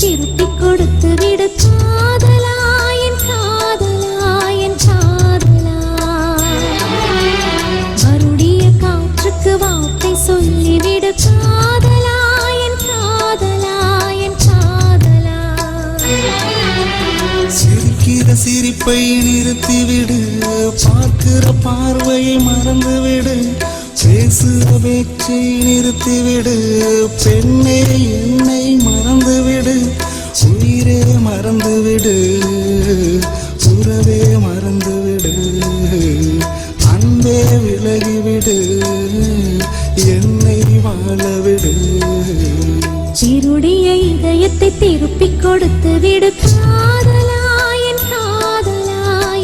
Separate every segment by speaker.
Speaker 1: திருப்பிக் கொடுத்து விடு காதலா, என் காதலா, என் காதலா. வருடிய காற்றுக்கு வார்த்தை சொல்லிவிடு காதலா, என் காதலா, என் காதலா.
Speaker 2: சிரிக்கிற சிரிப்பை நிறுத்திவிடு, பார்க்கிற பார்வையை மறந்துவிடு, பேசுகிற பேச்சை நிறுத்திவிடு, பெண்ணே என்னை மறந்துவிடு, உயிரே மறந்துவிடு, உறவே மறந்துவிடு, அன்பே விலகிவிடு, என்னை வாழவிடு.
Speaker 1: சிருடிய இதயத்தை திருப்பிக் கொடுத்து விடு காதலா, என் காதலா,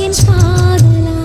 Speaker 1: என் காதலா.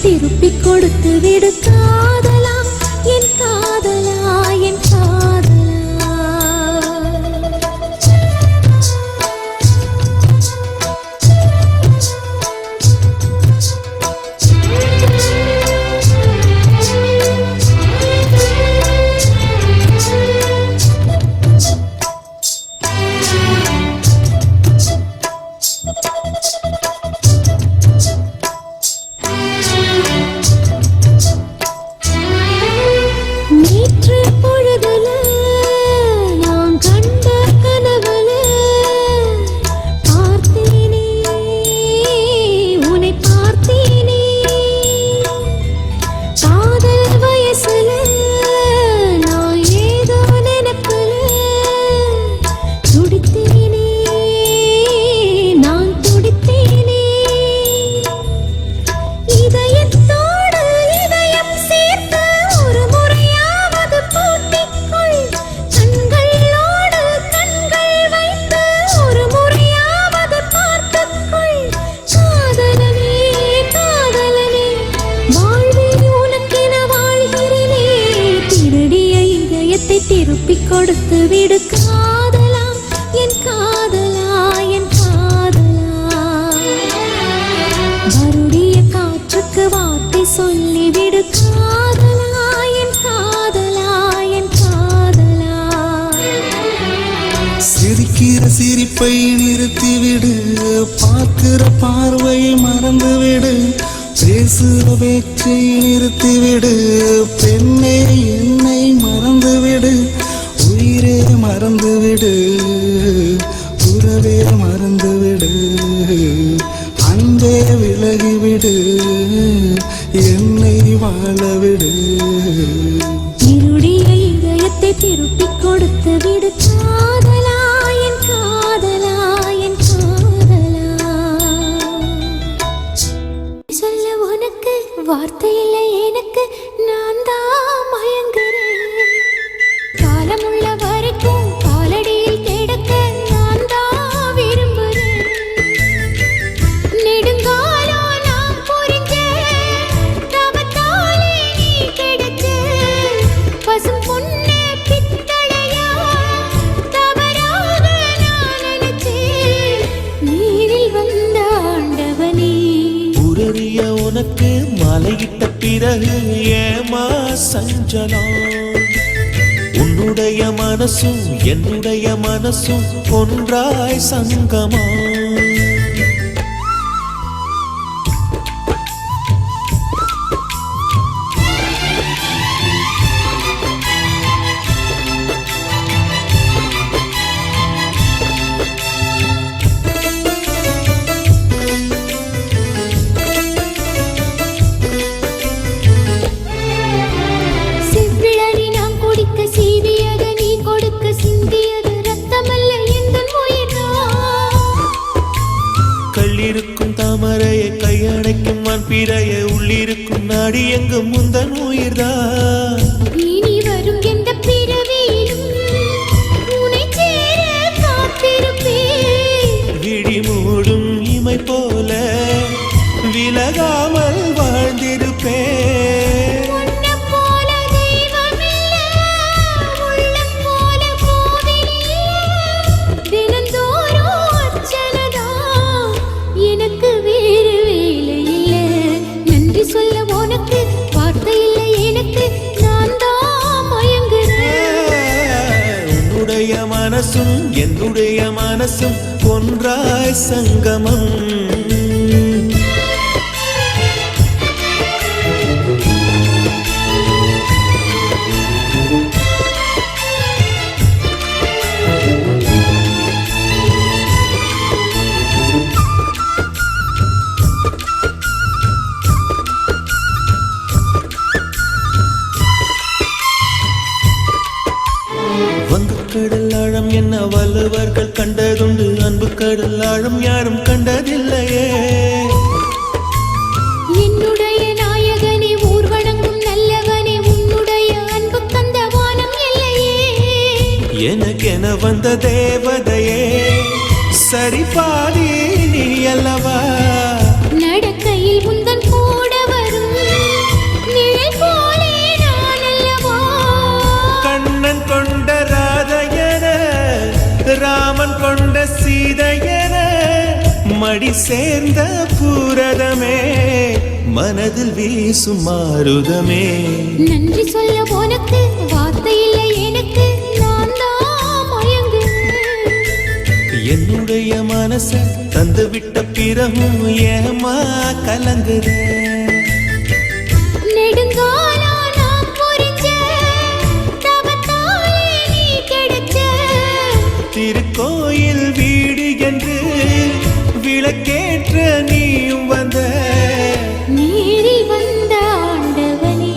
Speaker 1: திருப்பிக் கொடுத்து விடு காதலா, என் காதலா, என் காதலா. திருப்பிக் கொடுத்து விடு காதலா, என் காதலா, என் காதலா. வருடிய காற்றுக்கு வார்த்தை சொல்லிவிடு காதலா, என் காதலா, என் காதலா.
Speaker 2: சிரிக்கிற சிரிப்பை நிறுத்திவிடு, பார்க்கிற பார்வையை மறந்துவிடு, பேசுகிற பேச்சை நிறுத்திவிடு, பெண்ணே என்னை மறந்துவிடு, உயிரே மறந்துவிடு, உறவே மறந்துவிடு, அன்பே விலகிவிடு, என்னை வாழவிடு.
Speaker 1: இருடிய இதயத்தை திருப்பிக் கொடுத்து விடு காதலா, என் காதலா, என் காதலா. சொல்ல உனக்கு வார்த்தை இல்லை எனக்கு, நான் தான் மயங்குறேன். காலமுள்ள வரைக்கும் காலடியில் கிடக்க நான் தான் விரும்புறேன். நெடுங்காலம் நாம்
Speaker 3: உனக்கு மாலையிட்ட பிறகு ஏமா சஞ்சலம்? உன்னுடைய மனசும் என்னுடைய மனசும் ஒன்றாய் சங்கமா? கள்ளிருக்கும் தாமரையை கையடைக்கும் வான்பிறைய உள்ளிருக்கும் நாடி எங்கும் முந்தன் உயிர்தான்.
Speaker 1: இனி வரும் எந்த பிறவியிலும் உன்னை சேர காத்திருப்பேன்.
Speaker 3: விழி மூடும் இமை போல விலகாமல் வாழ்ந்திருப்பேன்.
Speaker 1: உன்னைப் போல தெய்வமில்லை, உள்ளம் போல கோவிலில்லை. தினந்தோறும் அர்ச்சனைதான், எனக்கு வேறு வேலை இல்லை. நன்றி சொல்ல உனக்கு வார்த்தை இல்லை எனக்கு, நான் தான் மயங்குறேன்.
Speaker 3: உன்னுடைய மனசும் என்னுடைய மனசும் ஒன்றாய் சங்கமம். கடல் ஆழம் என்ன வள்ளுவர்கள் கண்டதுண்டு, அன்பு கடல் ஆழம் யாரும் கண்டதில்லையே.
Speaker 1: என்னுடைய நாயகனே, ஊர் வணங்கும் நல்லவனே, உன்னுடைய அன்பு கந்த வானம் இல்லையே.
Speaker 3: எனக்கென வந்த தேவதையே, சரி பாதி நீ அல்லவா?
Speaker 1: நடக்கையில் உந்தன் கூட வரும் நிழல் போலே நான் அல்லவா?
Speaker 3: கண்ணன் கொண்ட ராமன் கொண்ட சீதையன மடி சேர்ந்த பூரதமே, மனதில் வீசும் மாருதமே.
Speaker 1: நன்றி சொல்ல உனக்கு வார்த்தை இல்லை எனக்கு, நான் தான் மயங்குறேன்.
Speaker 3: என்னுடைய மனச தந்து விட்ட பிறகும் ஏமா கலங்குறேன்?
Speaker 1: நெடுங்காலா நான் புரிஞ்ச தவத்தாலே நீ கிடைச்ச.
Speaker 3: திருக்கோயில் வீடு என்று விளக்கேற்ற நீயும் வந்த,
Speaker 1: நீரில் வந்த ஆண்டவனே.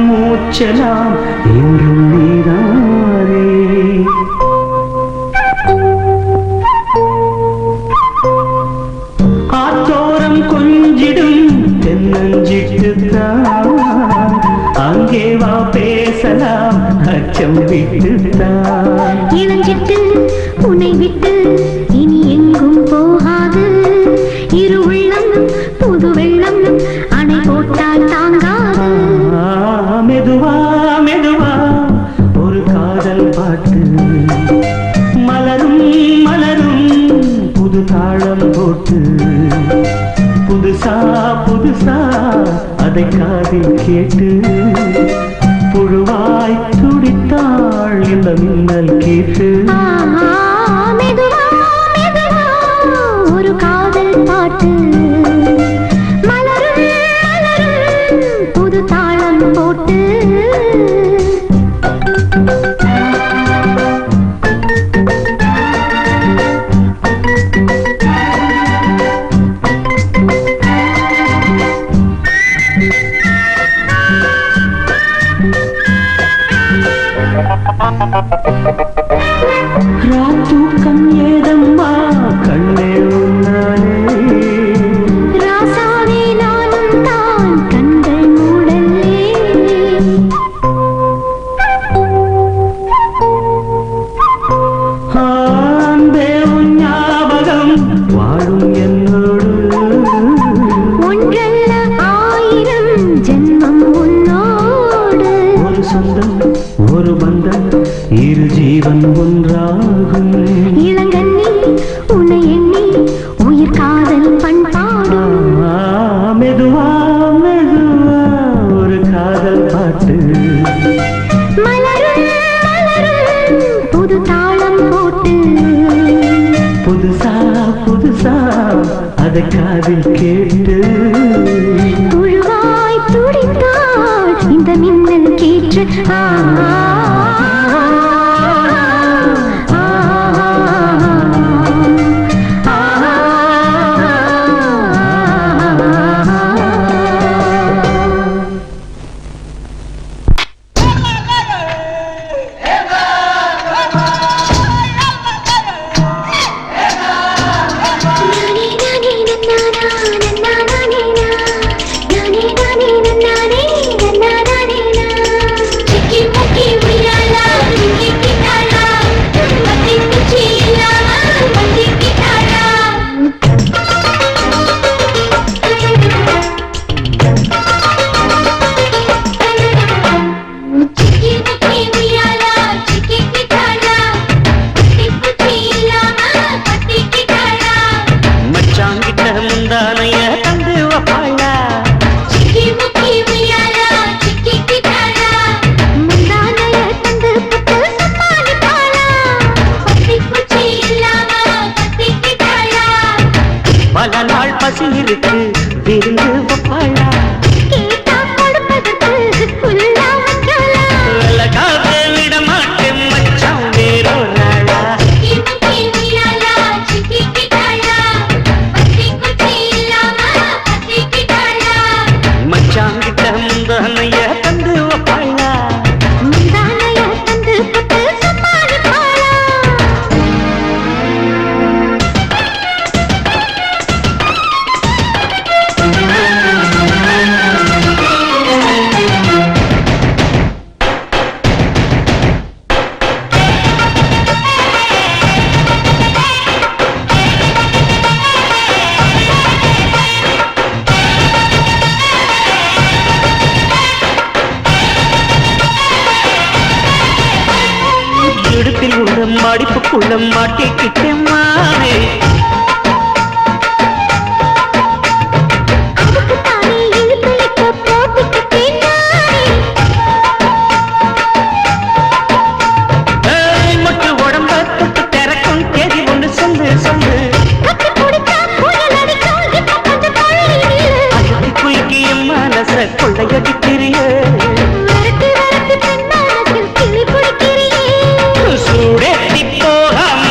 Speaker 4: மூச்செல்லாம் என்றும் நீதானே. ஆத்தோரம் கொஞ்சிடும் தென்னஞ்சிட்டுத்தான், அங்கே வா பேசலாம் அச்சம் விட்டுத்தான்.
Speaker 1: இளஞ்சிட்டு உன்னை விட்டு
Speaker 4: அதை காதில் கேட்டு புழுவாய் துடித்தாள் இந்த மின்னல் கேட்டு.
Speaker 1: மெதுவா மெதுவா ஒரு காதல் பாட்டு மலரும் மலரும் புது தாளம் போட்டு.
Speaker 4: ராத்தூக்கம் ஏதம்மா கண்ணே உன்னாலே
Speaker 1: ராசாவே நானும் தான் கண்கள் மூடலே.
Speaker 4: அன்பே உன் ஞாபகம் வாழும் என்னோடு.
Speaker 1: ஒன்றல்ல ஆயிரம் ஜென்மம் உன்னோடு.
Speaker 4: ஒரு சொந்தம் ஒரு பந்தம் இரு ஜீவன் ஒன்றாகும்.
Speaker 1: இளங்கண்ணி உன்னை எண்ணி உயிர் காதல் பண்பாடும்.
Speaker 4: மெதுவா மெதுவா ஒரு காதல் பாட்டு
Speaker 1: மலரும் மலரும் புது தாளம் போட்டு.
Speaker 4: புதுசா புதுசா அதை காதில் கேட்டு
Speaker 1: புழுவாய் துடித்தாள் இந்த மின்னல் கேற்று.
Speaker 4: பல நாள் பசி இருக்கு விருந்து வப்பாளா. காக்க விட மாட்டேன் மச்சான் வேறொரு நாளா. மச்சான் கிட்ட முந்தானைய தந்து வப்பாளா. இடுப்பில் உள்ள மடிப்புக்குள்ள மாட்டிக்கிட்டேன் மானே. மொட்டு உடம்ப தொட்டு திறக்கும் தேதி ஒன்று சொல்லு சொல்லு. குலுக்கிய மனச கொள்ளையடிக்கிறிய சூடேத்தி போகாம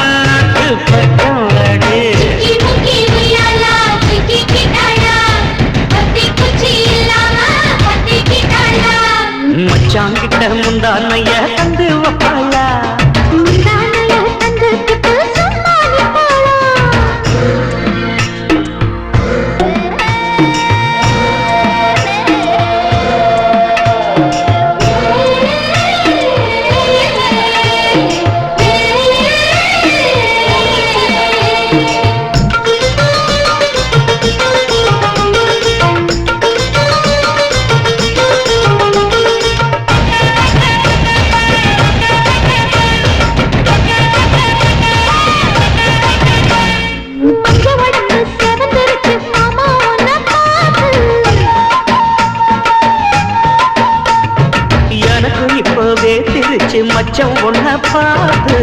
Speaker 4: மச்சம் ஒன்ன பார்த்து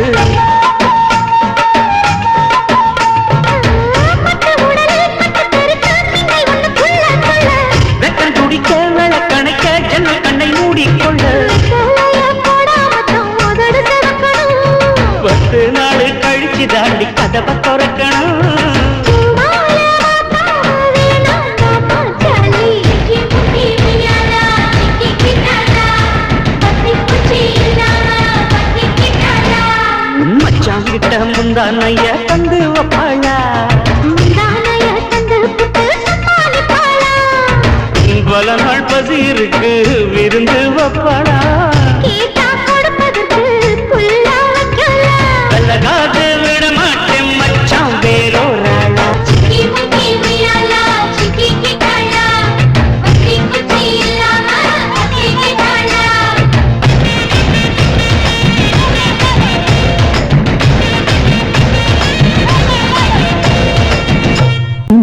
Speaker 4: வெக்கம் துடிக்க விளக்கணைக்க ஜன்னல் கண்ணை மூடிக்கொள்ள 10 நாள் கழிச்சு தாண்டி கதவை திறக்கணும் மச்சாங்கிட்ட முந்தானைய தந்து வப்பாளா பல நாள் பசி இருக்கு விருந்து வப்பாளா கள்ளகாது விட மாட்டேன் மச்சான் வேறோராளா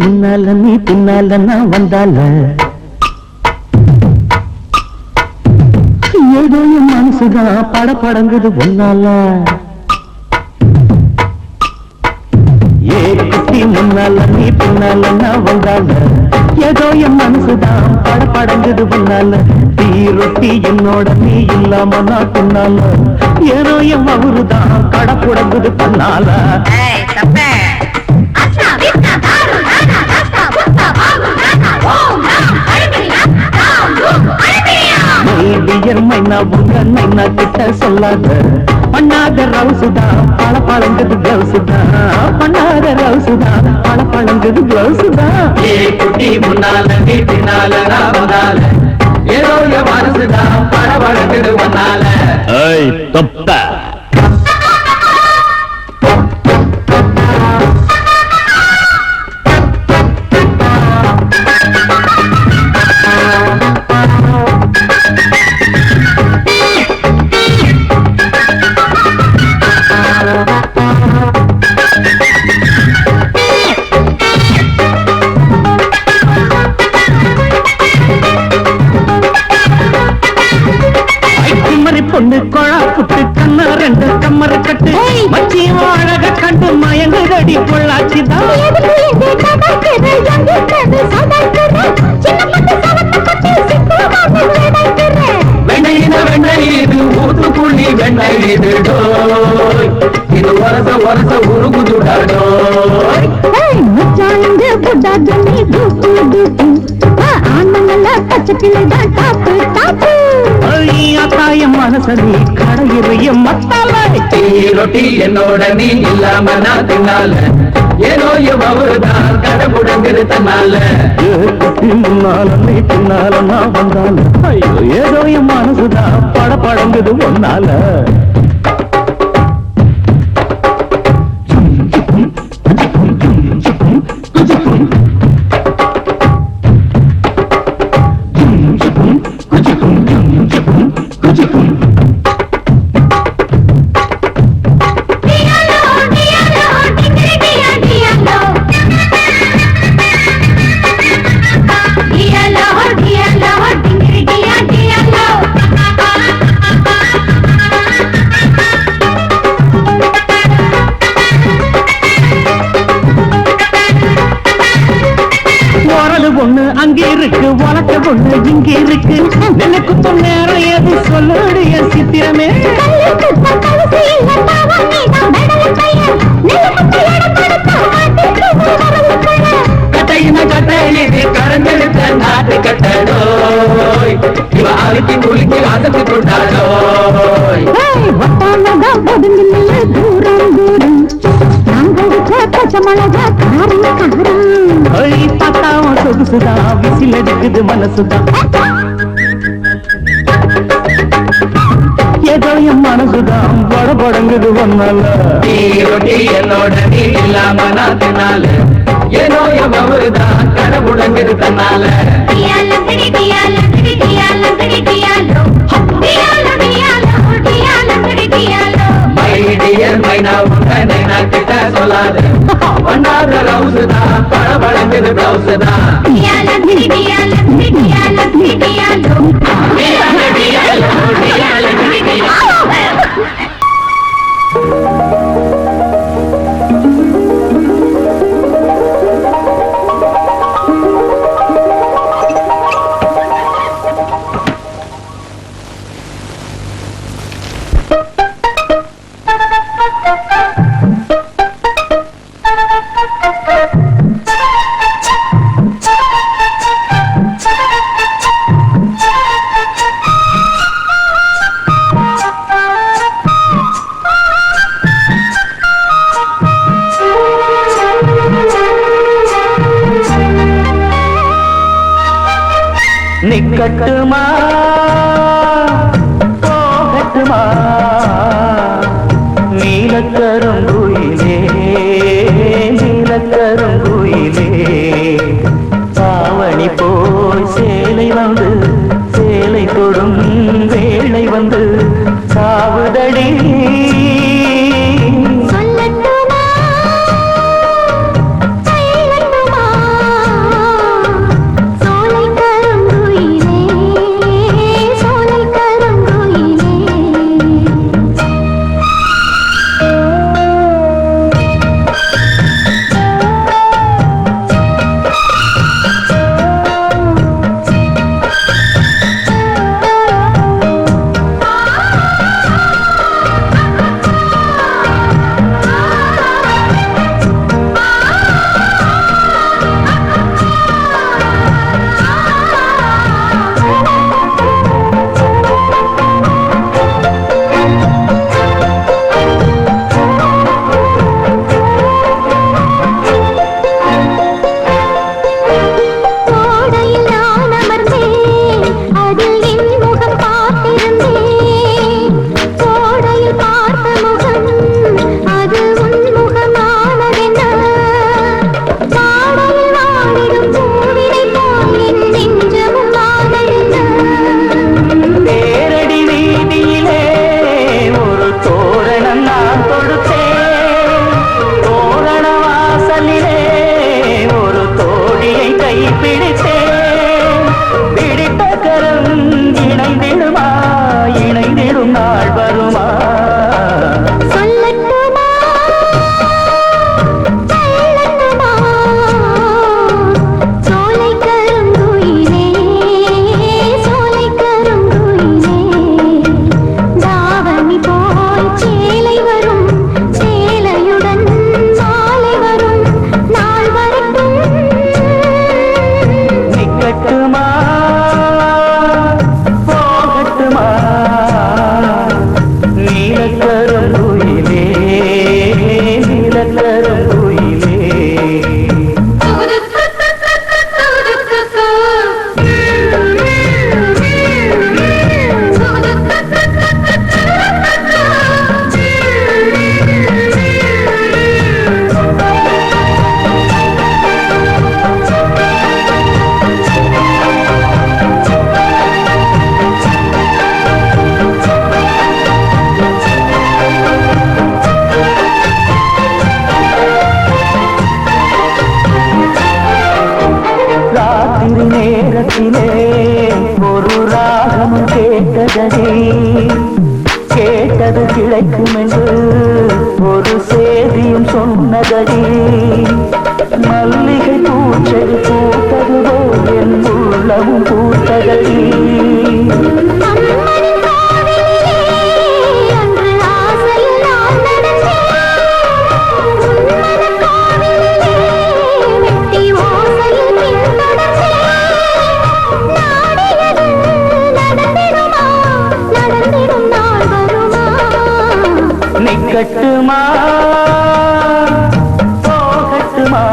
Speaker 4: முன்னால நீ பின்னால நான் வந்தால ஏதோ என் மனசுதான் படங்குது ஒன்னால ஏ குட்டி முன்னால நீ பின்னால நான் வந்தால ஏதோ என் மனசுதான் படங்குது ஒன்னால டீ ரொட்டி என்னோட நீ இல்லாம நான் பின்னால ஏதோ என் அவருதான் கடப்புடங்குது பண்ணால மைனா உங்க நைனா கிட்ட சொல்லாத பண்ணாத ரவுசுதா பழங்குது கிளவுசுதா பண்ணாத ரவுசுதா பழங்குது கிளவுசுதா
Speaker 3: ஏ குட்டி முன்னால நீ பின்னால நான் வந்தால ஏதோ என் மனசுதா படபடக்குது வந்தால
Speaker 4: ஏய் தொப்ப பொண்ணு கொழா புட்டு கண்ணா 2 கம்மர கட்டு மச்சி அழக கண்டு மயங்குதடி பொள்ளாச்சிதான் வெண்ணையிது ஊத்துக்குள்ளி வெண்ணையிது இது வரச உருகுதுடோய் தாயம் மனசனி கடையிறைய மத்தால ரொட்டி என்னோட நீ இல்லாம நான் தின்னால ஏதோ அவருதான் கடை முடங்குது தன்னால முன்னால நீ பின்னால நான் வந்தால ஐயோ ஏதோ என் மனசுதான் படங்குது ஒன்னால ஒண்ணு அங்கே இருக்கு வழக்க ஒண்ணு இங்கே இருக்கு எனக்கு நேரம் எது சொல்லுடைய சித்திரமே கட்டையிது கரஞ்செடுத்த நாட்டு கட்டடோய் இவ அழுத்தி குளிக்கு வாசத்து கொண்டாடோய் பத்தாவும் சொகுசுதா விசில் எடுக்குது மனசுதான் ஏதோ என் மனசுதான் படங்குது ஒன்னால ரொட்டி என்னோட நீ இல்லாம நான் தின்னால ஏதோ என் அவருதான் கடை முடங்குது தன்னால மைனா உங்க நைனா கிட்ட சொல்லாது பண்ணாத ரவுசுதான் படங்குது பிளவுசுதான் நிக்கட்டுமா போகட்டுமா நீலக்கருங்குயிலே நீலக்கருங்குயிலே பாவணி போய் சேலை வந்து சேலை தொடும் வேளை வந்து சாவுதடி
Speaker 1: சொல்லட்டுமா சொல்லட்டுமா சோலை கருங்குயிலே சோலை கருங்குயிலே கோடையில் நான் அமர்ந்தேன் அதில் என் முகம் பார்த்திருந்தேன் கோடையில் பார்த்த முகம் அது உன் முகமானதென்ன பாடையில் வாடிடும் பூவினை போல் என் நெஞ்சமும் ஆனதென்ன
Speaker 4: தேரடி வீதியிலே ஒரு தோரணம் நான் கொடுத்தேன் தோரண வாசலிலே ஒரு தோழியை கைப்பிடித்தேன் பிடித்த கரம் இணைந்திடுமா இணைந்திடும் நாள் வருமா
Speaker 1: சொல்லட்டுமா சொல்லட்டுமா சோலை கருங்குயிலே சோலை கருங்குயிலே தாவணி போய் சேலை வரும் சேலையுடன் மாலை வரும் நாள் வரட்டும்
Speaker 4: நிக்கட்டுமா போகட்டுமா நீலக்கருங்குயிலே நீலக்கருங்குயிலே ராத்திரி நேரத்திலே ஒரு ராகமும் கேட்டதே கேட்டது கிடைக்கும் என்று ஒரு செய்தியும் சொன்னதடி மல்லிகை பூச்செடி பூத்தது போல் என் உள்ளமும் பூத்ததடி
Speaker 1: அம்மனின் கோவிலிலே அன்று ஆசையில் நான் நடந்தேன் உன்மனக் கோவிலிலே வெட்டி ஓசையில் பின்தொடர்ந்தேன் நாடியது நடந்திடுமா நடந்திடும் நாள் வருமா
Speaker 4: நிக்கட்டுமா போகட்டுமா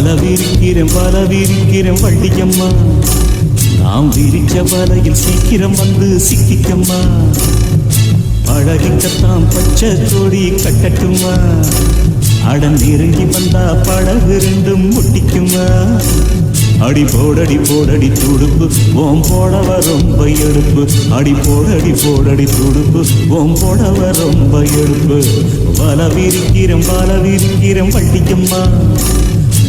Speaker 3: விரிக்கிறேன் வள்ளியம்மா நாம் விரிச்ச வலையில் சீக்கிரம் வந்து சிக்கிக்கம்மா பழகிக்கத்தான் பச்சை கொடி கட்டட்டுமா அடன் நெருங்கி வந்தா படகு ரெண்டும் முட்டிக்குமா அடி போடடி துடுப்பு ஓம் போடவ ரொம்ப எடுப்பு அடி போடடி துடுப்பு ஓம் போடவ ரொம்ப எடுப்பு வல விரிக்கிறேன் வள்ளியம்மா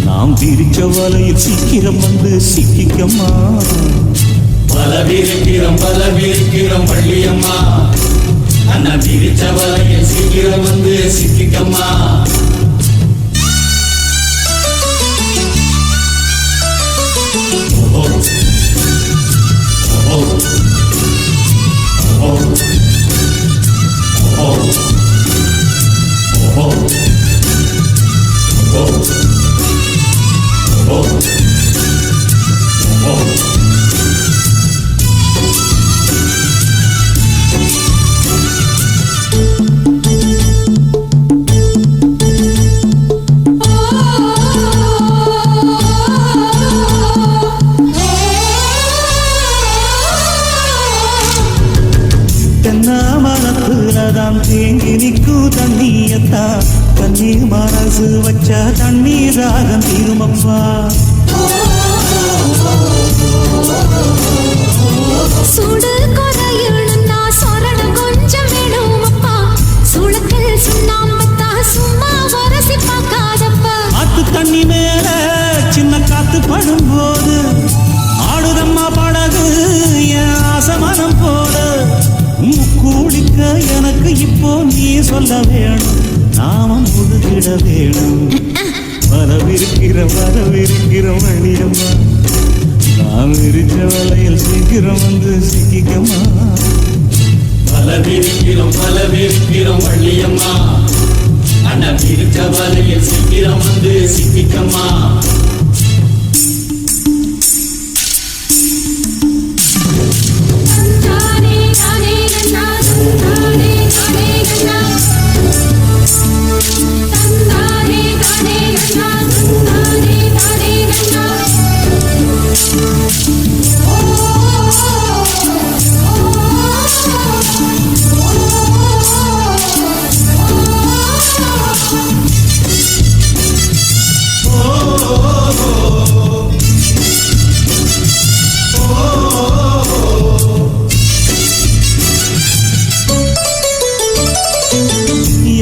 Speaker 3: நாம் விரிச்ச வலையில் சீக்கிரம் வந்து சிக்கிக்கம்மா
Speaker 5: பல விரிக்கிறோம் வள்ளியம்மா அண்ணா விரிச்ச வலையில் சீக்கிரம் வந்து சிக்கிக்கம்மா
Speaker 3: தேங்கி நிற்கும் தண்ணியத்தா தண்ணீர் மனசு வச்சா தண்ணீர் ராகம் தீருமப்பா
Speaker 1: சுடு குறையணும்னா சொரணம் கொஞ்சம் வேணுமப்பா சுளக்கல் சுண்ணாம்பத்தா சும்மா வரசி பார்க்காதப்பா
Speaker 3: ஆத்து தண்ணி மேல சின்ன காத்து படும்போது ஆடுதம்மா படகு என் ஆசமனம் போல கூடிக்க எனக்கு இப்போ நீ சொல்ல வேணும் நாமம் முழுகிட வேணும் வரவிருக்கிற வழியம்மா நாம் விரிச்ச வலையில் சீக்கிரம் வந்து சிக்கிக்கம்மா
Speaker 5: பல விரிக்கிறோம் வள்ளியம்மா அண்ணா விரிச்ச வலையில் சீக்கிரம் வந்து சிக்கிக்கம்மா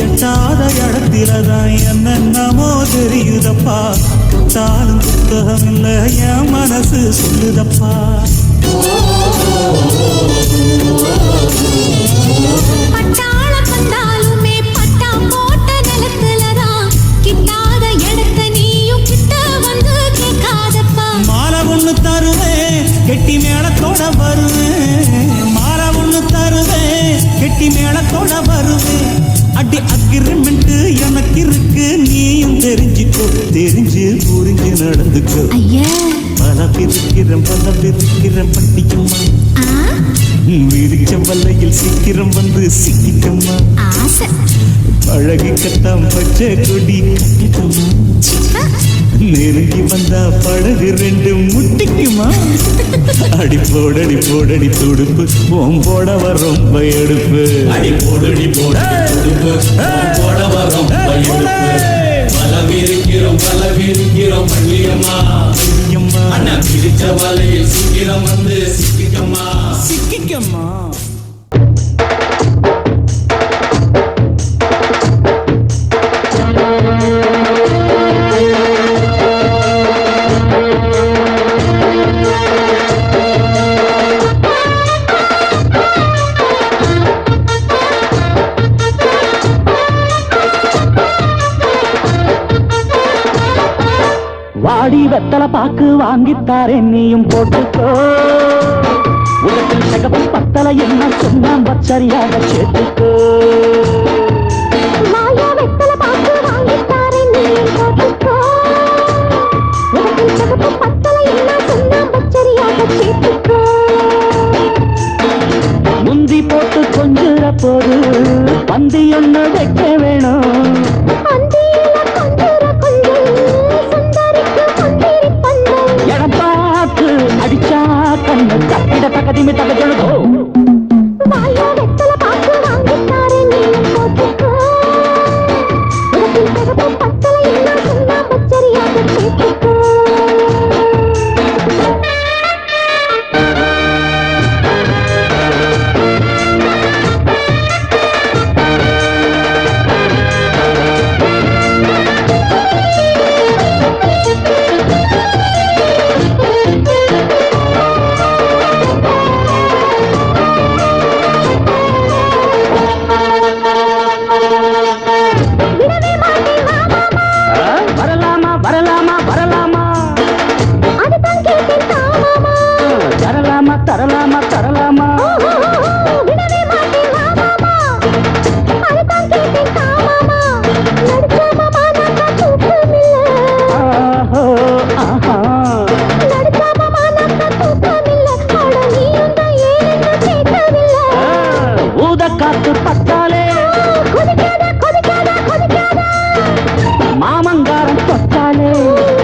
Speaker 3: எட்டாத இடத்தில்தான் என்னென்னமோ தெரியுதப்பா தாளும் புத்தகம் இல்ல என் மனசு சொல்லுதப்பா
Speaker 1: பட்டாளம் வந்தாலுமே பட்டா போட்ட நிலத்துலதான் கிட்டாத இடத்த நீயும் கிட்ட வந்து கேட்காதப்பா
Speaker 3: மாலை ஒண்ணு தருவேன் கெட்டி மேளத்தோட வருவேன் மாலை ஒண்ணு தருவேன் கெட்டி மேளத்தோட வருவேன் அடி அக்ரிமெண்ட் எனக்கு இருக்கு நீயும் தெரிஞ்சுக்கோ தெரிஞ்சு புரிஞ்சு நடந்துக்கோ
Speaker 1: ஐயா
Speaker 3: பல பிரிக்கிறேன் பட்டிக்கம்மா விரிச்ச வலையில் சீக்கிரம் வந்து சிக்கிக்கம்மா
Speaker 1: ஆசை
Speaker 3: பழகிக்கத்தான் பச்சை கொடி கட்டிக்கம்மா நெருங்கி வந்தா படகு ரெண்டு முட்டிக்குமா அடி போடடி துடுப்பு ஓம் போடவ ரொம்ப எடுப்பு
Speaker 5: அடி போடடி துடுப்பு போடவ ரொம்ப எடுப்பு பல விரிக்கிறோம் வள்ளியம்மா அண்ணா விரிச்ச வலையில் சீக்கிரம் வந்து சிக்கிக்கம்மா
Speaker 4: வாடி வெத்தலை பாக்கு வாங்கித்தாரே நீயும் போட்டுக்கோ உலகில் சகப்பு பத்தலை என்ன சொன்னாம் பச்சரியாக சேர்த்துக்கோ
Speaker 1: மாயா வெத்தலை பாக்கு வாங்கித்தாரே நீயும் போட்டுக்கோ உலகில் சகப்பு பத்தலை என்ன சொன்னாம் பச்சரியாக சேர்த்துக்கோ
Speaker 4: முந்தி போட்டு கொஞ்சுற போது பந்தி ஒண்ணு வைக்க வேணும்
Speaker 1: பந்தியில கொஞ்சுற கொஞ்சம் சுந்தரிக்கு விடவே மாட்டேன் வா மாமா.
Speaker 4: வரலாமா வரலாமா வரலாமா
Speaker 1: அதுதான் கேட்டேன் தா மாமா.
Speaker 4: தரலாமா தரலாமா தரலாமா
Speaker 1: விடவே மாட்டேன் வா மாமா. அதுதான் கேட்டேன் தா மாமா. நடிச்சா மாமா நான் தூக்கமில்லை.
Speaker 4: ஆஹோ ஆஹா
Speaker 1: நடிச்சா மாமா நான் தூக்கமில்லை. அட நீயும் தான் ஏன்னு கேட்கவில்லை.
Speaker 4: ஊத காத்து பத்தாலே
Speaker 1: கொதிக்காத கொதிக்காத கொதிக்காத.
Speaker 4: மாமங்காரம் தொட்டாலே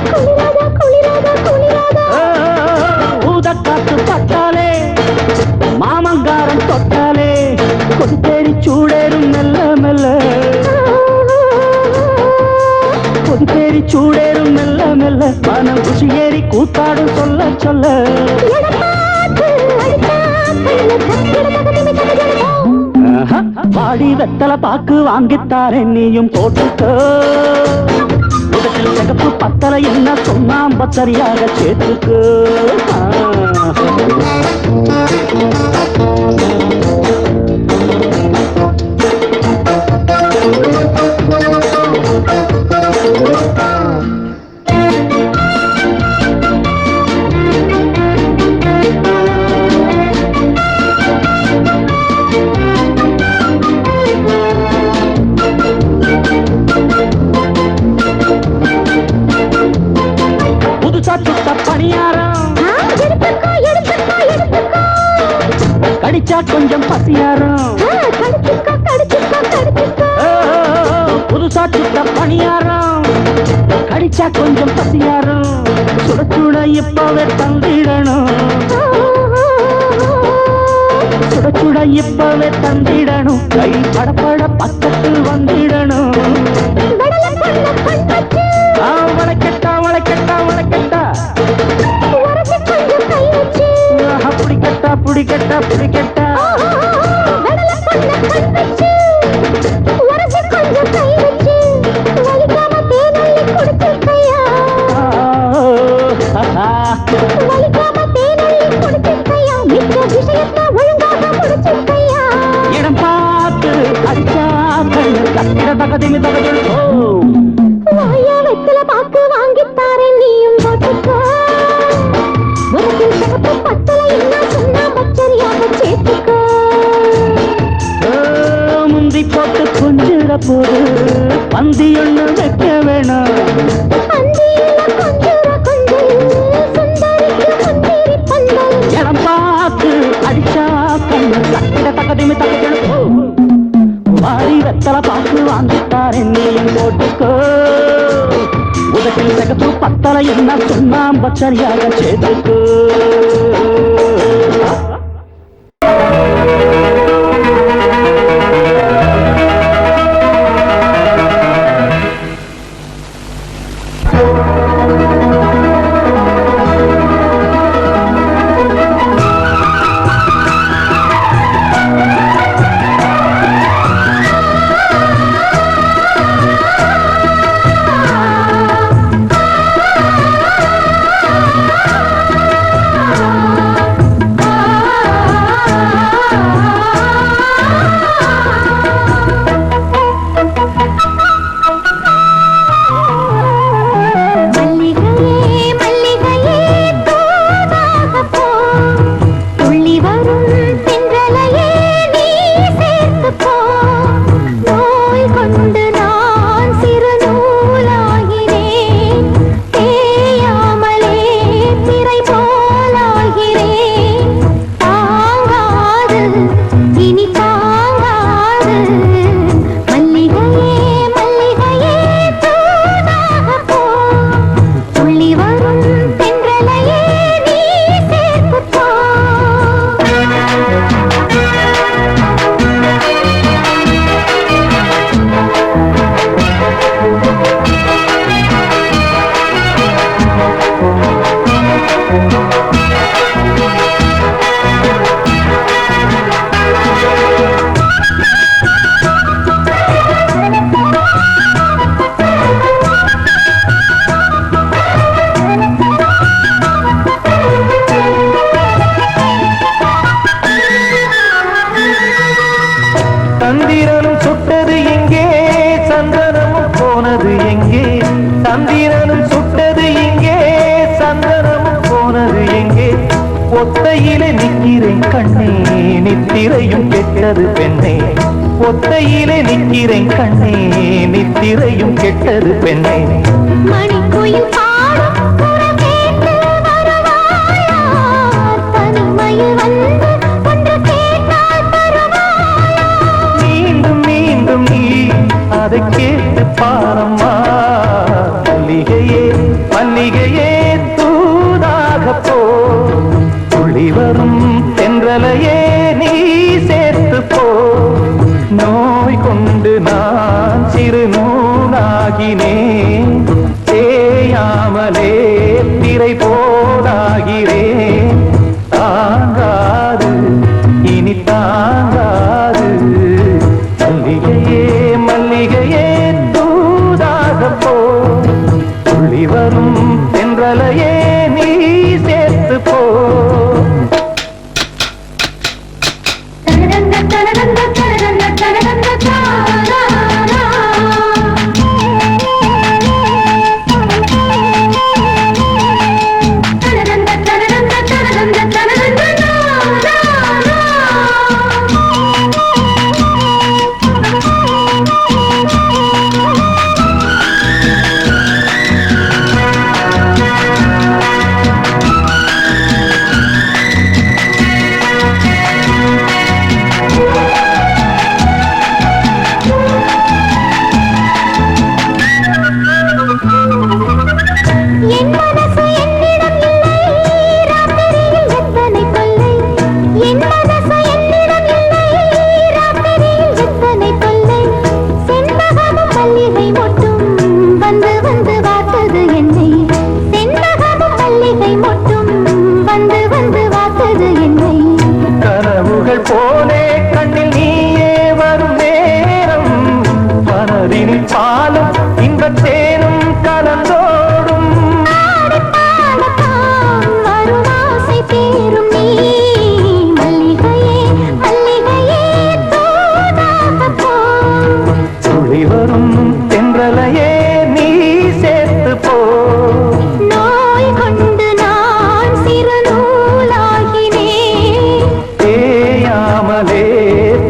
Speaker 1: குளிராத குளிராத குளிராத.
Speaker 4: ஊத காத்து பட்டாலே மாமங்காரம் தொட்டாலே கொதித்தேறி சூடேறும் மெல்ல மெல்ல கொதித்தேறி சூடேறும் மெல்ல மெல்ல மனம் குஷியேறி கூத்தாடும் சொல்ல சொல்ல
Speaker 1: எடப்பாத்து அடிச்சா கையில தக்கிட தகதிமி தகஜடோ.
Speaker 4: ஆஹா, வாடி வெத்தல பாக்கு வாங்கித்தாரே நீயும் போட்டுக்கோ உதட்டில் சிகப்பு பத்தலை என்ன சொன்னாம்ப சரியாக சேர்த்துக்கோ புதுசா சுட்ட பணியாரம்
Speaker 1: எடுத்துக்கோ எடுத்துக்கோ எடுத்துக்கோ.
Speaker 4: கடிச்சா கொஞ்சம் பசியாரம்
Speaker 1: கடிச்சுக்கோ கடிச்சுக்கோ கடிச்சுக்கோ.
Speaker 4: புதுசா சுட்ட பணியாரம் கடிச்சா கொஞ்சம் பசியாரம் சுட சுட இப்பவே தந்திடணும் சுட சுட இப்பவே தந்திடணும் கை படப்பட பக்கத்தில் வந்திடணும்
Speaker 1: வடல பொண்ண கண் வச்சு
Speaker 4: வளைக்கட்டா வளைக்கட்டா வளைக்கட்டா
Speaker 1: உரசி கொஞ்சம் கை வச்சு.
Speaker 4: பிடிக்கட்டா பிடிக்கட்டா பிடிக்கட்டா
Speaker 1: வடல பொண்ண கண் வச்சு உரசி கொஞ்சம் கை வச்சு. வலிக்காம தேனள்ளி குடிச்சிருக்கையா. வலிக்காம தேனள்ளி குடிச்சிருக்கையா. மிச்ச விஷயத்தை ஒழுங்காக முடிச்சிருக்கையா.
Speaker 4: இடம் பார்த்து அடிச்சா கண்ணு கத்திர தகதிமி தகதல்
Speaker 1: வாயா வெத்தல பாக்கு வாங்கித்தாரே நீயும் போட்டுக்கோ. உனக்கு சிகப்பு பத்தலை என்ன சொன்னா பச்சரியாக சேர்த்துக்கோ.
Speaker 4: முந்தி போட்டு கொஞ்சிட போது பந்தி ஒண்ணு வைக்க வேணும்
Speaker 1: அந்தியில கொஞ்சுற கொஞ்சல் சுந்தரிக்கு முந்திரி பந்தல்.
Speaker 4: இடம் பார்த்து அடிச்சா கண்ணு கத்திர தகதிமி தகதல் வாரி வெத்தல பாக்கு வாங்கித்தாரே நீயும் போட்டுக்கோ உதட்டில் சிகப்பு பத்தலை என்ன சொன்னாம்ப சரியாக சேர்த்துக்கோ ஒத்தையிலே நிற்கிறேன் கண்ணே நித்திரையும் கெட்டது பெண்ணே ஒத்தையிலே நிற்கிறேன் கண்ணே நித்திரையும் கெட்டது பெண்ணே
Speaker 1: மணிக்குயில் பாடும் குரல் கேட்டு வருவாயா தனிமையில் வந்து ஒன்று கேட்டால் தருவாயா
Speaker 4: மீண்டும் மீண்டும் நீ அதை கேட்டு பாரம்மா மல்லிகையே மல்லிகையே தூதாக போ துளி வரும் தென்றலையே நீ சேர்த்து போ நோய் கொண்டு நான் சிறு நூலாகினேன் தேயாமலே திரை போலாகிறேன் தாங்காது இனி தாங்காது மல்லிகையே மல்லிகையே தூதாக போ துளி வரும் தென்றலையே நீ சேர்த்து போ
Speaker 1: என் மனசு என்னிடம் இல்லை ராத்திரியில் எத்தனை தொல்லை என் மனசு என்னிடம் இல்லை ராத்திரியில் எத்தனை தொல்லை செண்பகமும் மல்லிகை மொட்டும் வந்து வந்து வார்த்தது என்னை செண்பகமும் மல்லிகை மொட்டும் வந்து வந்து வார்த்தது என்னை
Speaker 4: கனவுகள் போலே கண்ணில் நீயே வரும் நேரம் மனதில் பாலும் இன்பத் தேனும் கலந்தோடும்
Speaker 1: பாடத்தான் வரும் ஆசை தீரும் நீ மல்லிகையே மல்லிகையே தூதாக போ
Speaker 4: துளி வரும் தென்றலையே நீ சேர்த்து போ
Speaker 1: நோய் கொண்டு நான் சிறு நூலாகினேன்
Speaker 4: தேயாமலே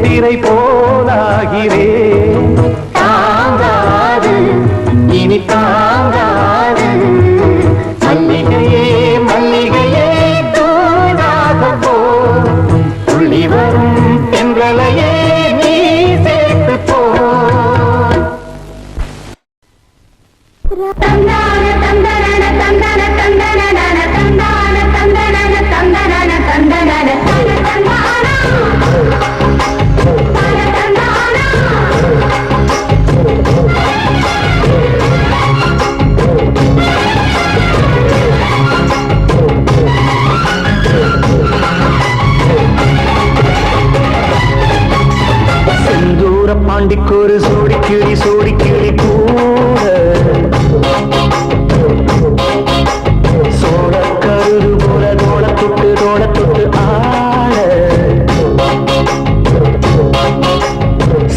Speaker 4: திரை போலாகிறேன் தாங்காது இனி தாங்காது மல்லிகையே மல்லிகையே தூதாக போ துளி வரும் தென்றலையே நீ சேர்த்து போ
Speaker 1: தந்தான தந்தனன தந்தன தந்தனன தந்தான தந்தனன தந்தனன தந்தனன தந்தானா தந்தானா
Speaker 4: செந்தூர பாண்டிக்கொரு சோடி கிளி கூட சோழ கருது போல தோட தொட்டு ஆட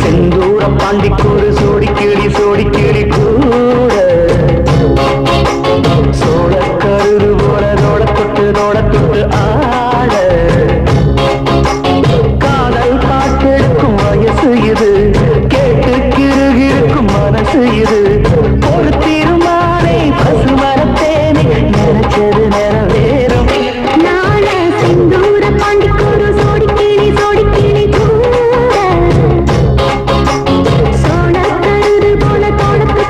Speaker 4: செந்தூர பாண்டிக்கொரு சோடி கிளி கூட சோழ கருது போல தோட தொட்டு ஆட காதல் பாட்டெடுக்கும் வயசு இது கேட்டு கிருகிருக்கும் மனசு இது ஒரு தீர்மானை பசுமரத்தேனே நினைச்சது நிறைவேறும்
Speaker 1: நான செந்தூர பாண்டிக்கொரு சோடி கிளி கூட சோழ கருது போல தோளத்துக்கு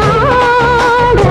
Speaker 1: ஆட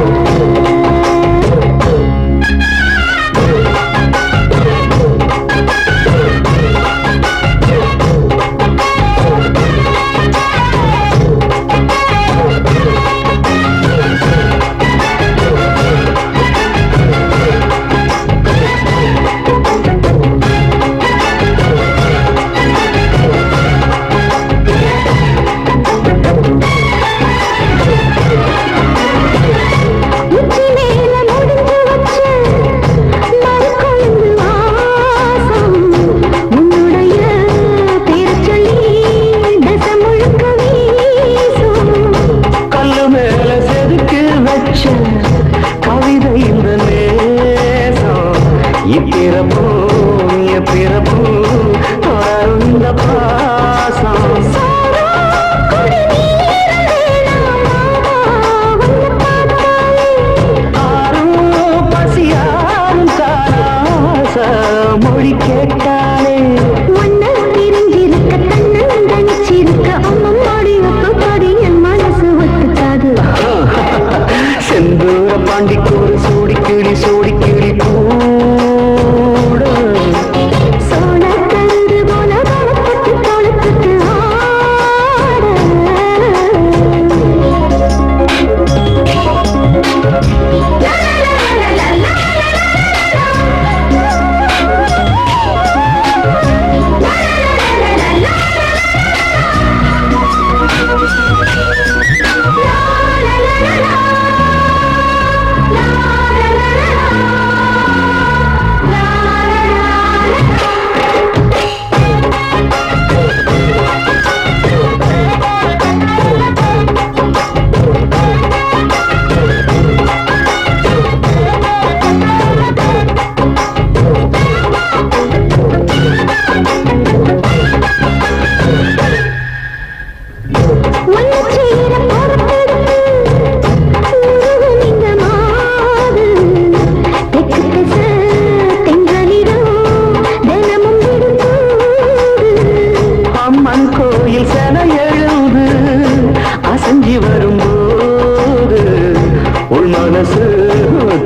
Speaker 4: உள் மனசு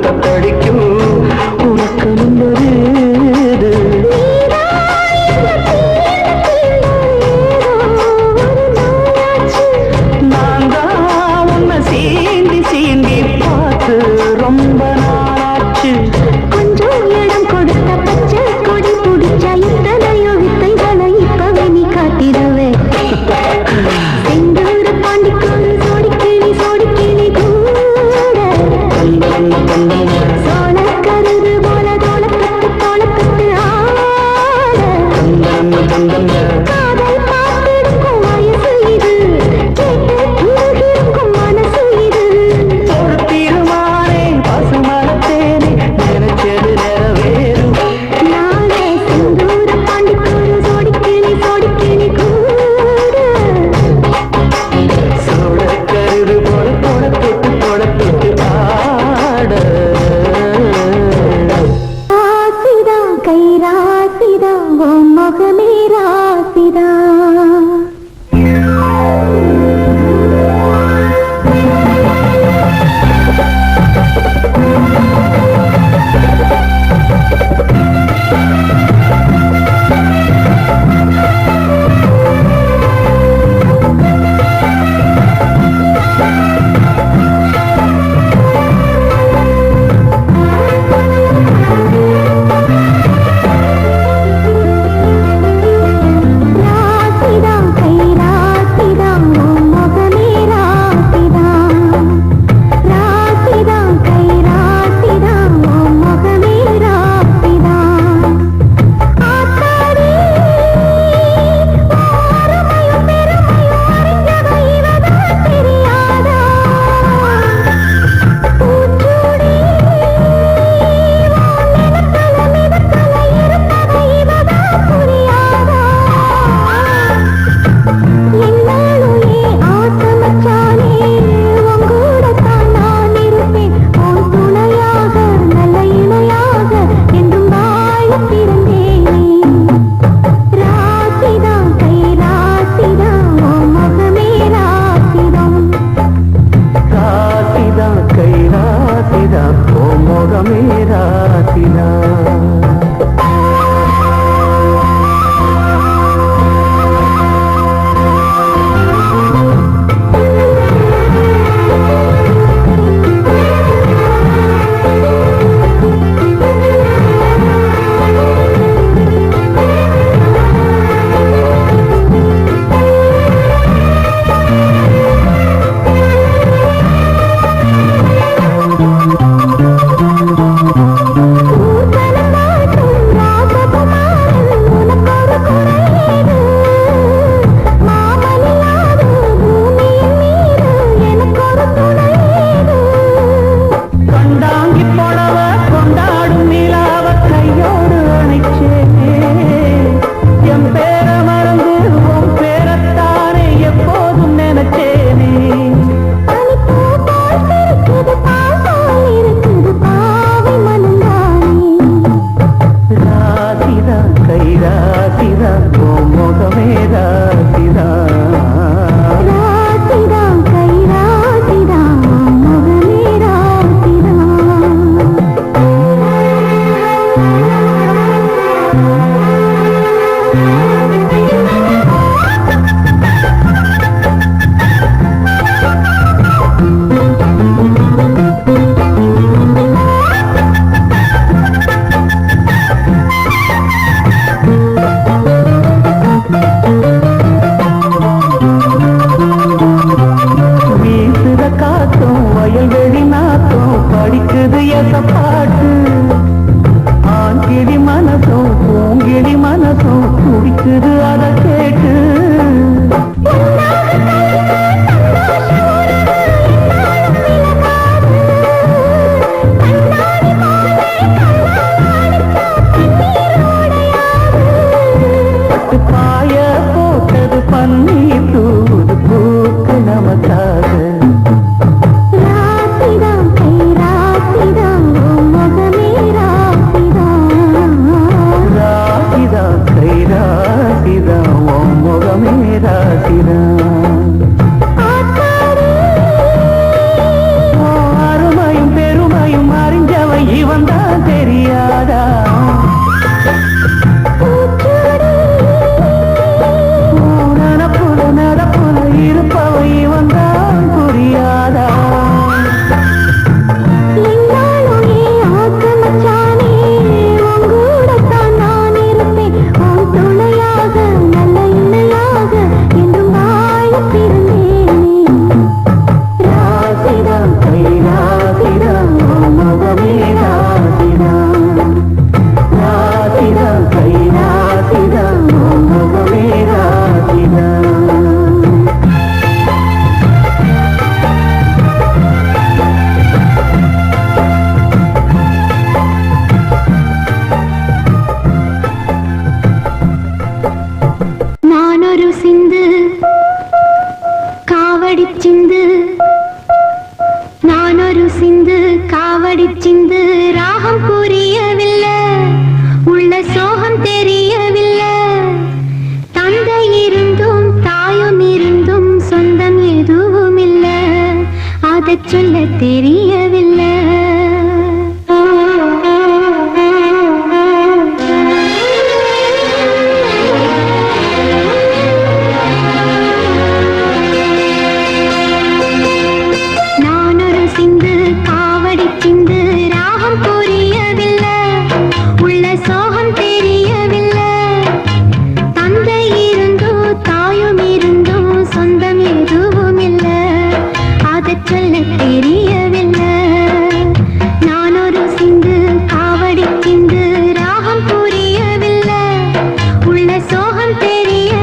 Speaker 4: தத்தடிக்கும் உறக்கம் வருது நான் தான் உன்னை சீண்டி சீண்டி பார்த்து ரொம்ப நாளாச்சு
Speaker 1: கொஞ்சம் இடம் கொடுத்த பச்சை கொடி பிடிச்ச இத்தனையோ வித்தைகளை இப்பவே நீ காட்டிடவே செந்தூர பாண்டிக்கொரு சோடிக்கிளி கூட
Speaker 4: அந்த
Speaker 1: சிந்து நான் ஒரு சிந்து காவடி சிந்து ராகம் புரியவில்லை உள்ள சோகம் தெரியவில்லை தந்தை இருந்தும் தாயும் இருந்தும் சொந்தம் எதுவும் இல்லை அதை சொல்ல தெரியவில்லை சொல்ல தெரியவில்லை நான் ஒரு சிந்து காவடி சிந்து ராகம் புரியவில்லை உள்ள சோகம் தெரியவில்லை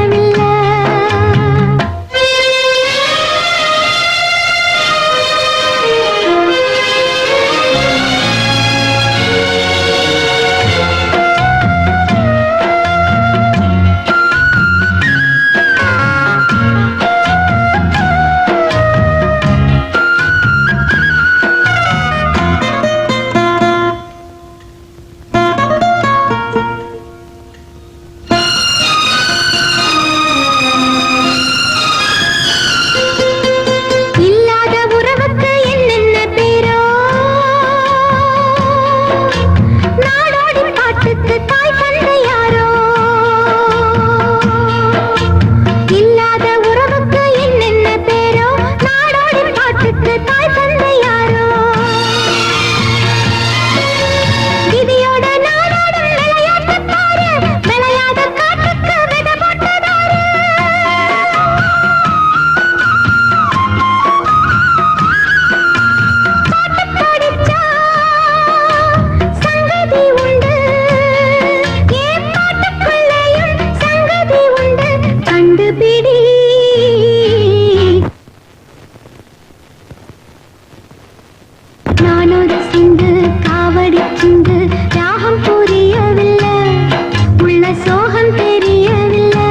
Speaker 1: நானொரு சிந்து காவடி சிந்து ராகம் புரியவில்லை உள்ள சோகம் தெரியவில்லை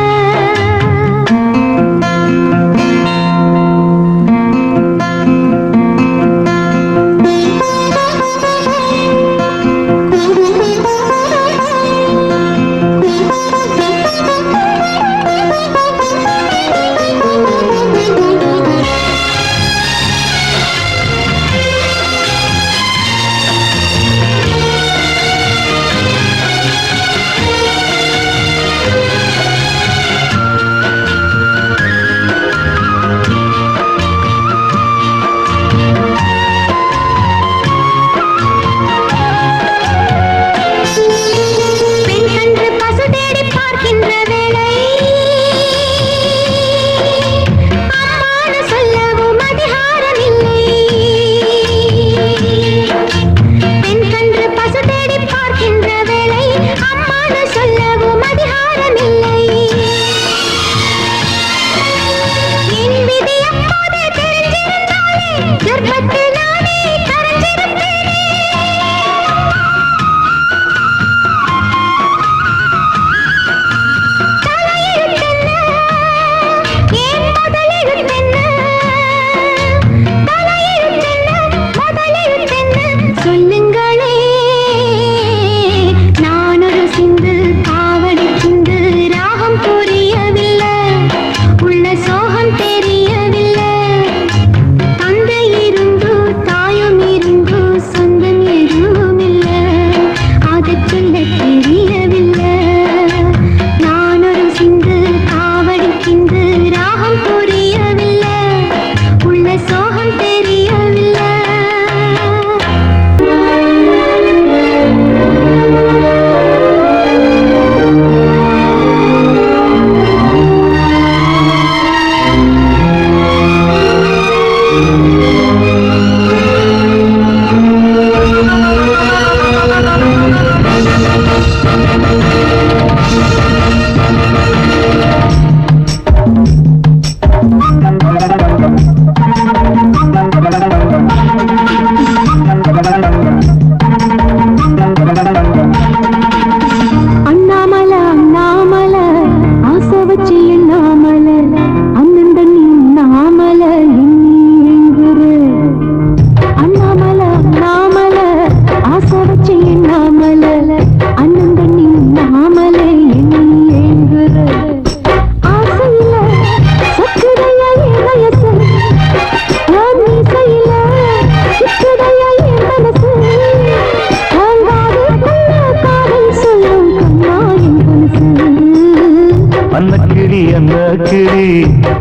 Speaker 4: கிளி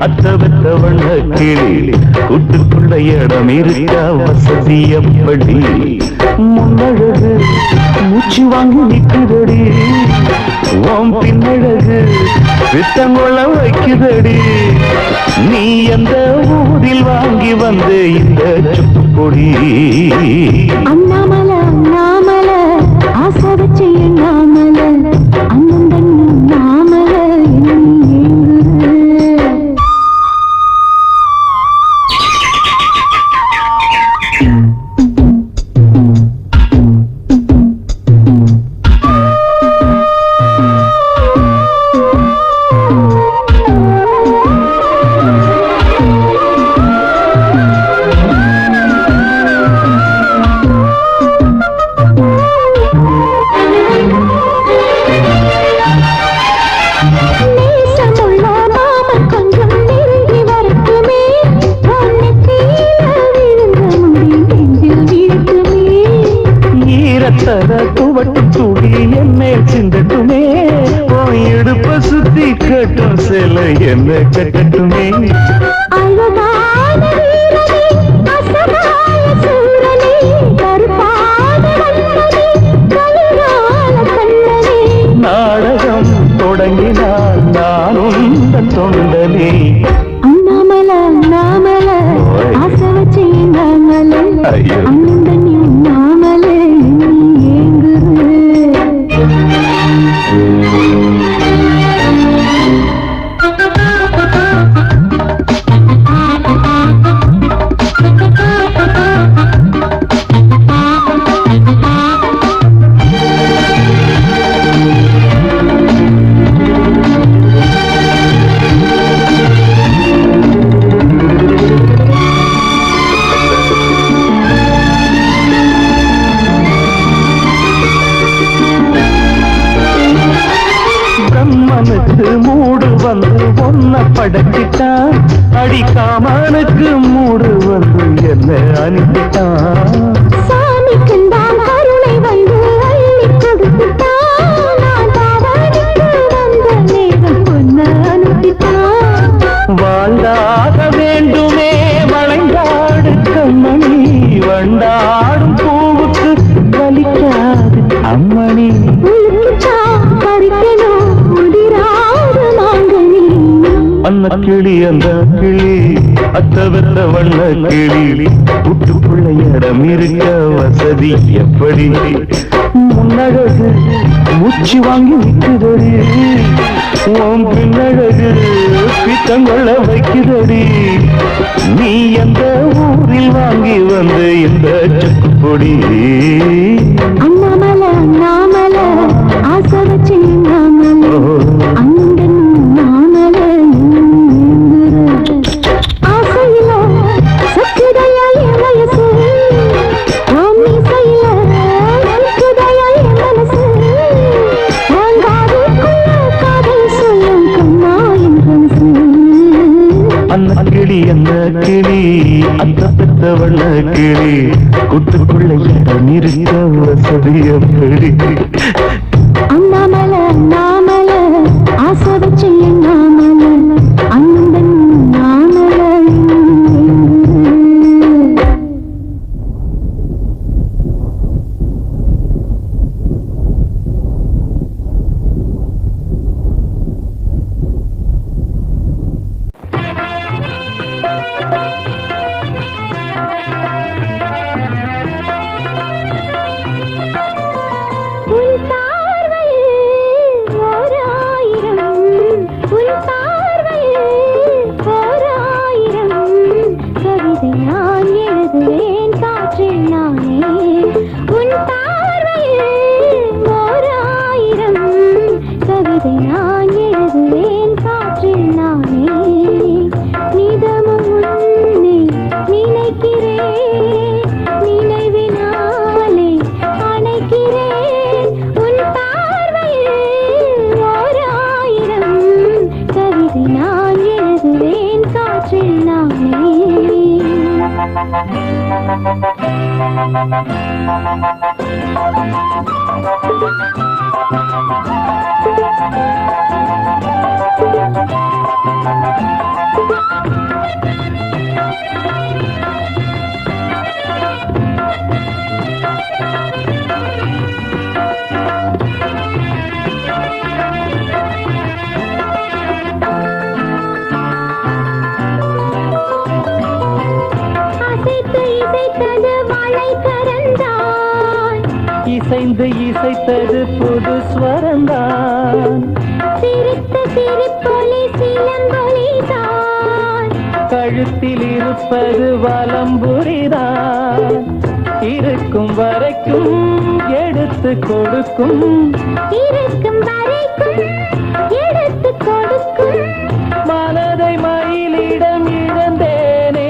Speaker 4: அத்தவத்த வண்ண கிளி கூட்டுக்குள்ள இடம் இருக்க வசதி எப்படி முன்னழகு மூச்சு வாங்கி நிற்குதடி ஓம் பின்னழகு விட்டங்கொள்ள வைக்குதடி நீ எந்த ஊரில் வாங்கி வந்து இந்த சுப்புப்பொடி
Speaker 1: அண்ணாமல அண்ணாமல ஆசை வச்சு எண்ணாமல அண்ணன் தண்ணி நாமல
Speaker 4: துவட்டு தூடி என் மேல் சிந்தட்டுமே இடுப்ப சுத்தி கட்டும் சில என்ன கட்டட்டுமே நாடகம் தொடங்கினால் நானும் தொண்டனே
Speaker 1: அண்ணாமல அண்ணாமல ஆசை வச்சு எண்ணாமல அண்ணன் தண்ணி நாமல
Speaker 4: மூடு வந்து ஒன்ன படைச்சிட்டான் அடிக்காமனுக்கு மூடு வந்து என்ன அனுப்பிட்டான்
Speaker 1: சாமிக்கு தான் கருணை வந்து அள்ளி கொடுத்துட்டான் நான் தாவணிக்கு வந்த நேரம் பொண்ண அனுப்பிட்டான்
Speaker 4: வாழ்ந்தாக வேண்டுமே வளைந்தாடு கம்மணி வண்டாடும் பூவுக்கு வலிக்காது அம்மணி அன்ன கிளி அந்த கிளி அத்தவத்த வண்ண கிளி கூட்டுக்குள்ள இடம் இருக்க வசதி எப்படி முன்னழகு மூச்சு வாங்கி நிற்குதடி ஓம் பின்னழகு பித்தங்கொள்ள வைக்குதடி நீ எந்த ஊரில் வாங்கி வந்து இந்த சுக்குப்பொடி
Speaker 1: அண்ணாமல அண்ணாமல ஆசை வச்சு நாமல அண்ணன் நாமல ஆசையில சக்குதையா என் வயசு மீசையில சக்குதையா என் மனசு வாங்காதுக்குள்ள காதல் சொல்லும் கண்ணா என் மனசு
Speaker 4: அன்ன கிளி என்ன கிளி அந்த பெத்த வண்ண கிளி கூட்டுக்குள்ள இடம் இருக்க வசதி எப்படி
Speaker 1: அண்ணாமல அண்ணாமல ஆசை வச்சு எண்ணாமல அண்ணன் நாமல அசைத்து இசைத்தது வாழை கரந்தான்,
Speaker 4: இசைந்து இசைத்தது புது ஸ்வரந்தான்,
Speaker 1: சிரித்த சிரிப்பொலி சிலம்பொலிதான்,
Speaker 4: கழுத்தில் இருப்பது வலம்புரிதான், இருக்கும் வரைக்கும் எடுத்து கொடுக்கும்,
Speaker 1: இருக்கும் வரைக்கும் எடுத்து கொடுக்கும்,
Speaker 4: மனதை மயிலிடம் இழந்தேனே,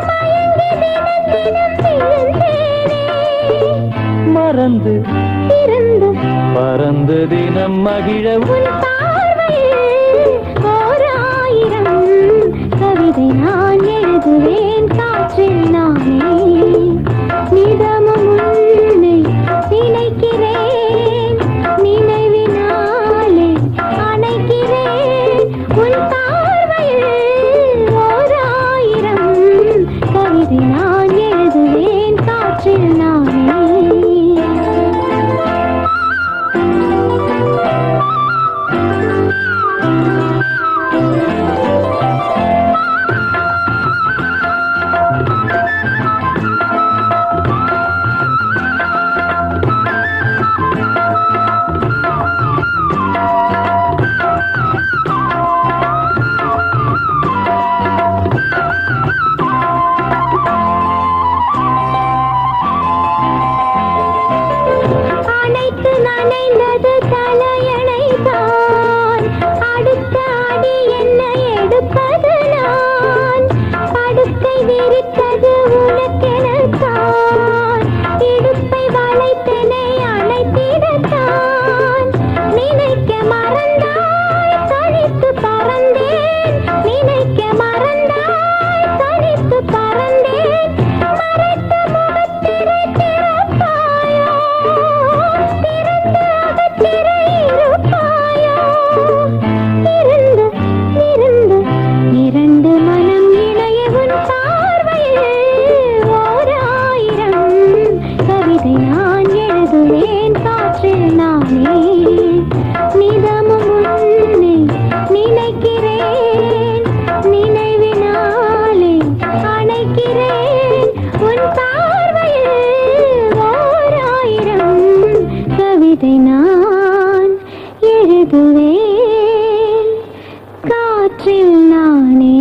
Speaker 1: மயங்கி தினம் தினம் விழுந்தேனே,
Speaker 4: மறந்து
Speaker 1: இருந்து
Speaker 4: பறந்து தினம் மகிழ
Speaker 1: உன் பார்வையில் ஓர் ஆயிரம் கவிதை நான் எழுதுவேன் காற்றில் நானே, நிதமும் உன்னை நினைக்கிறேன், நினைவினாலே அணைக்கிறேன், உன் பார்வையில் ஓர் ஆயிரம் கவிதை நான் எழுதுவேன் காற்றில் நானே. அனைத்து நனைந்தது தலையணைதான், அடுத்த அடி என்ன எடுப்பது நான், படுக்கை விரித்தது உனக்கெனத்தான், இடுப்பை வளைத்தனை அணைத்திடத்தான், நினைக்க மறந்தாய் தனித்து பறந்தேன், நினைக்க மறந்தாய் தனித்து பறந்தேன், மறைத்த முகத்திரை திறப்பாயோ, திறந்து அகத்திரை இருப்பாயோ, இருந்து இருந்து இரண்டு மனம் இணைய உன் பார்வையில் ஓர் ஆயிரம் கவிதை நான் எழுதுவேன் காற்றில் நானே, நிதமும் உன்னை நினைக்கிறேன், நினைவினாலே அணைக்கிறேன், உன் பார்வையில் ஓர் ஆயிரம் கவிதை நான் எழுதுவேன் காற்றில் நானே.